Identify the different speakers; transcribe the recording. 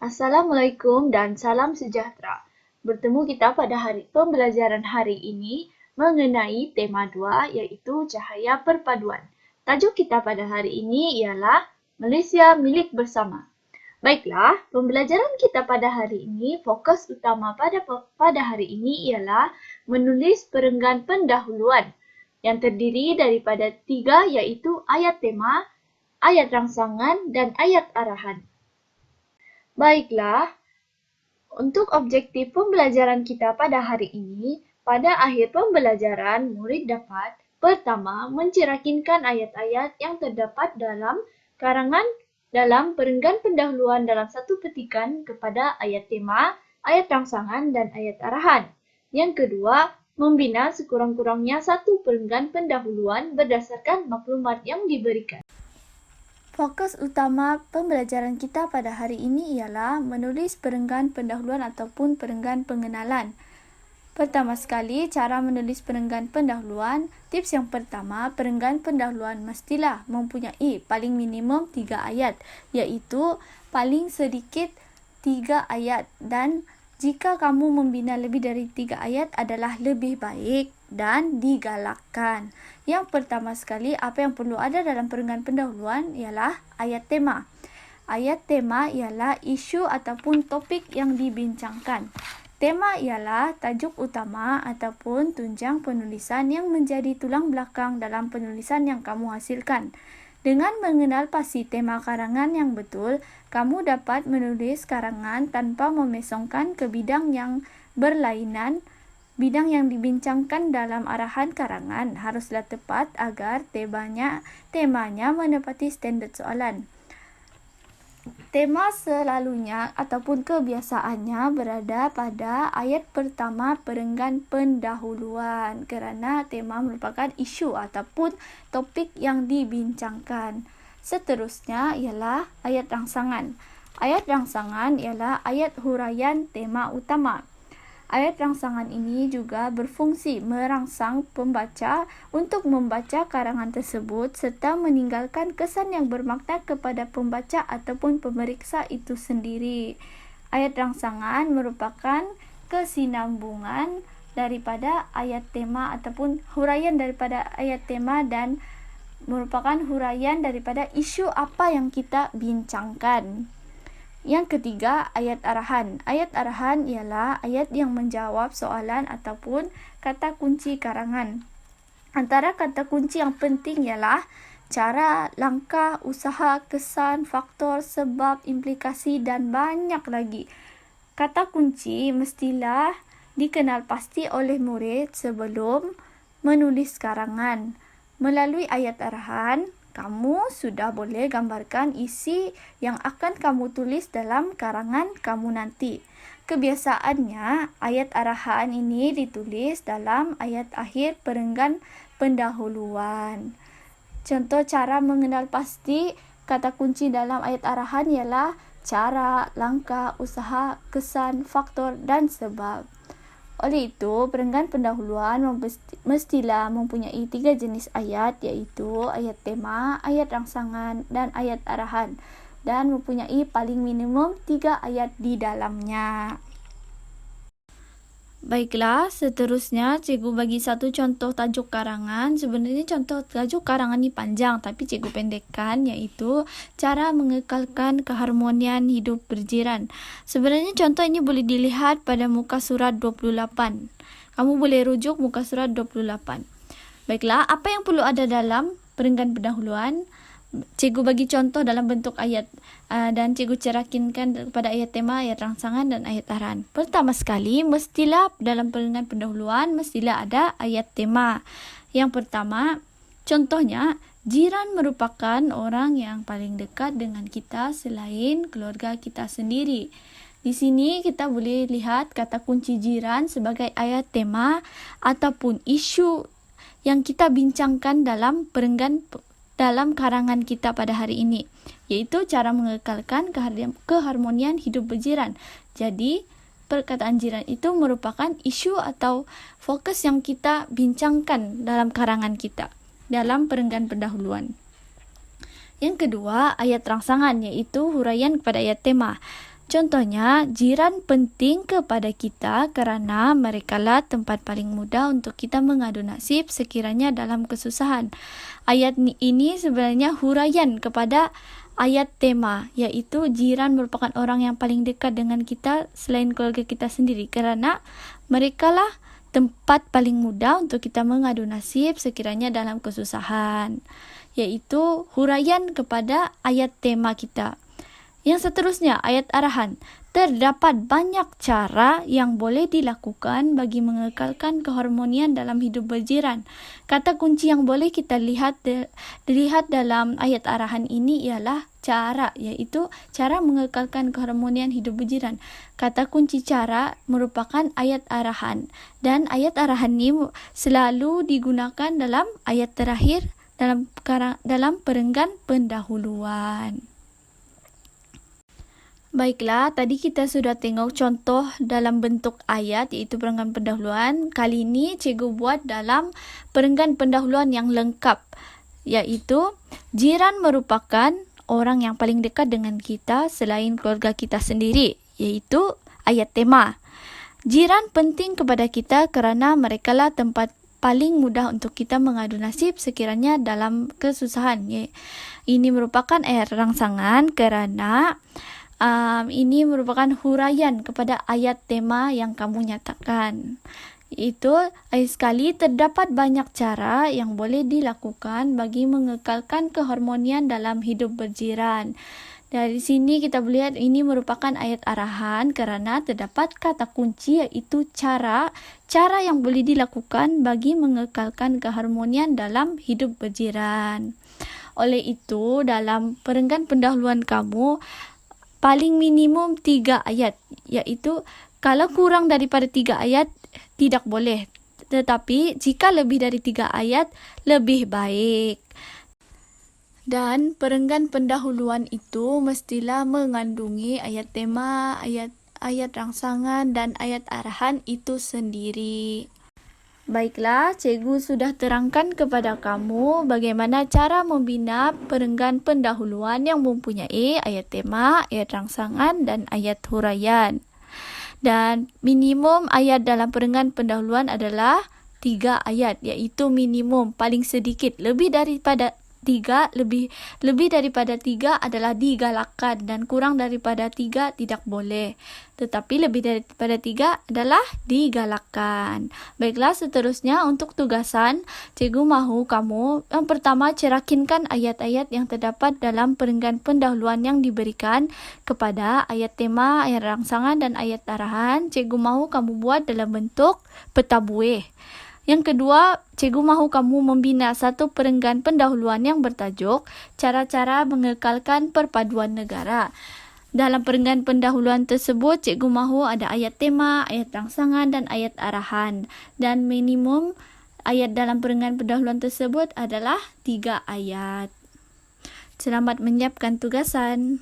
Speaker 1: Assalamualaikum dan salam sejahtera. Bertemu kita pada pembelajaran hari ini mengenai tema 2 iaitu cahaya perpaduan. Tajuk kita pada hari ini ialah Malaysia Milik Bersama. Baiklah, pembelajaran kita pada hari ini fokus utama pada hari ini ialah menulis perenggan pendahuluan yang terdiri daripada 3 iaitu ayat tema, ayat rangsangan dan ayat arahan. Baiklah, untuk objektif pembelajaran kita pada hari ini, pada akhir pembelajaran, murid dapat pertama, mencerakinkan ayat-ayat yang terdapat dalam karangan dalam perenggan pendahuluan dalam satu petikan kepada ayat tema, ayat rangsangan, dan ayat arahan. Yang kedua, membina sekurang-kurangnya satu perenggan pendahuluan berdasarkan maklumat yang diberikan. Fokus utama pembelajaran kita pada hari ini ialah menulis perenggan pendahuluan ataupun perenggan pengenalan. Pertama sekali, cara menulis perenggan pendahuluan. Tips yang pertama, perenggan pendahuluan mestilah mempunyai paling minimum 3 ayat, iaitu paling sedikit 3 ayat, dan jika kamu membina lebih dari 3 ayat adalah lebih baik dan digalakkan. Yang pertama sekali, apa yang perlu ada dalam perenggan pendahuluan ialah ayat tema. Ayat tema ialah isu ataupun topik yang dibincangkan. Tema ialah tajuk utama ataupun tunjang penulisan yang menjadi tulang belakang dalam penulisan yang kamu hasilkan. Dengan mengenal pasti tema karangan yang betul, kamu dapat menulis karangan tanpa memesongkan ke bidang yang berlainan. Bidang yang dibincangkan dalam arahan karangan haruslah tepat agar temanya menepati standard soalan. Tema selalunya ataupun kebiasaannya berada pada ayat pertama perenggan pendahuluan kerana tema merupakan isu ataupun topik yang dibincangkan. Seterusnya ialah ayat rangsangan. Ayat rangsangan ialah ayat huraian tema utama. Ayat rangsangan ini juga berfungsi merangsang pembaca untuk membaca karangan tersebut serta meninggalkan kesan yang bermakna kepada pembaca ataupun pemeriksa itu sendiri. Ayat rangsangan merupakan kesinambungan daripada ayat tema ataupun huraian daripada ayat tema dan merupakan huraian daripada isu apa yang kita bincangkan. Yang ketiga, ayat arahan. Ayat arahan ialah ayat yang menjawab soalan ataupun kata kunci karangan. Antara kata kunci yang penting ialah cara, langkah, usaha, kesan, faktor, sebab, implikasi dan banyak lagi. Kata kunci mestilah dikenal pasti oleh murid sebelum menulis karangan. Melalui ayat arahan, kamu sudah boleh gambarkan isi yang akan kamu tulis dalam karangan kamu nanti. Kebiasaannya, ayat arahan ini ditulis dalam ayat akhir perenggan pendahuluan. Contoh cara mengenal pasti kata kunci dalam ayat arahan ialah cara, langkah, usaha, kesan, faktor dan sebab. Oleh itu, perenggan pendahuluan mestilah mempunyai 3 jenis ayat iaitu ayat tema, ayat rangsangan dan ayat arahan dan mempunyai paling minimum 3 ayat di dalamnya. Baiklah, seterusnya cikgu bagi satu contoh tajuk karangan. Sebenarnya contoh tajuk karangan ni panjang tapi cikgu pendekkan iaitu cara mengekalkan keharmonian hidup berjiran. Sebenarnya contoh ini boleh dilihat pada muka surat 28. Kamu boleh rujuk muka surat 28. Baiklah, apa yang perlu ada dalam perenggan pendahuluan? Cikgu bagi contoh dalam bentuk ayat dan cikgu cerakinkan kepada ayat tema, ayat rangsangan dan ayat arahan. Pertama sekali, mestilah dalam perenggan pendahuluan mestilah ada ayat tema. Yang pertama, contohnya, jiran merupakan orang yang paling dekat dengan kita selain keluarga kita sendiri. Di sini kita boleh lihat kata kunci jiran sebagai ayat tema ataupun isu yang kita bincangkan dalam karangan kita pada hari ini, iaitu cara mengekalkan keharmonian hidup berjiran. Jadi, perkataan jiran itu merupakan isu atau fokus yang kita bincangkan dalam karangan kita, dalam perenggan pendahuluan. Yang kedua, ayat rangsangan, iaitu huraian kepada ayat tema. Contohnya, jiran penting kepada kita kerana merekalah tempat paling mudah untuk kita mengadu nasib sekiranya dalam kesusahan. Ayat ini sebenarnya huraian kepada ayat tema, iaitu jiran merupakan orang yang paling dekat dengan kita selain keluarga kita sendiri kerana merekalah tempat paling mudah untuk kita mengadu nasib sekiranya dalam kesusahan, iaitu huraian kepada ayat tema kita. Yang seterusnya, ayat arahan. Terdapat banyak cara yang boleh dilakukan bagi mengekalkan keharmonian dalam hidup berjiran. Kata kunci yang boleh kita dilihat dalam ayat arahan ini ialah cara, iaitu cara mengekalkan keharmonian hidup berjiran. Kata kunci cara merupakan ayat arahan, dan ayat arahan ini selalu digunakan dalam ayat terakhir dalam perenggan pendahuluan. Baiklah, tadi kita sudah tengok contoh dalam bentuk ayat, iaitu perenggan pendahuluan. Kali ini cikgu buat dalam perenggan pendahuluan yang lengkap, iaitu jiran merupakan orang yang paling dekat dengan kita selain keluarga kita sendiri, iaitu ayat tema. Jiran penting kepada kita kerana merekalah tempat paling mudah untuk kita mengadu nasib sekiranya dalam kesusahan. Ini merupakan ayat rangsangan kerana ini merupakan huraian kepada ayat tema yang kamu nyatakan. Itu ayat sekali, terdapat banyak cara yang boleh dilakukan bagi mengekalkan keharmonian dalam hidup berjiran. Dari sini kita melihat ini merupakan ayat arahan kerana terdapat kata kunci iaitu cara yang boleh dilakukan bagi mengekalkan keharmonian dalam hidup berjiran. Oleh itu, dalam perenggan pendahuluan kamu, paling minimum 3 ayat, iaitu kalau kurang daripada 3 ayat tidak boleh, tetapi jika lebih dari 3 ayat lebih baik. Dan perenggan pendahuluan itu mestilah mengandungi ayat tema, ayat rangsangan dan ayat arahan itu sendiri. Baiklah, cikgu sudah terangkan kepada kamu bagaimana cara membina perenggan pendahuluan yang mempunyai ayat tema, ayat rangsangan dan ayat huraian. Dan minimum ayat dalam perenggan pendahuluan adalah 3 ayat, iaitu minimum, paling sedikit. Lebih daripada 3 adalah digalakkan dan kurang daripada 3 tidak boleh. Tetapi lebih daripada 3 adalah digalakkan. Baiklah, seterusnya untuk tugasan, cikgu mahu kamu yang pertama cerakinkan ayat-ayat yang terdapat dalam perenggan pendahuluan yang diberikan kepada ayat tema, ayat rangsangan dan ayat arahan. Cikgu mahu kamu buat dalam bentuk peta buih. Yang kedua, cikgu mahu kamu membina satu perenggan pendahuluan yang bertajuk Cara-cara Mengekalkan Perpaduan Negara. Dalam perenggan pendahuluan tersebut, cikgu mahu ada ayat tema, ayat rangsangan dan ayat arahan. Dan minimum ayat dalam perenggan pendahuluan tersebut adalah 3 ayat. Selamat menyiapkan tugasan.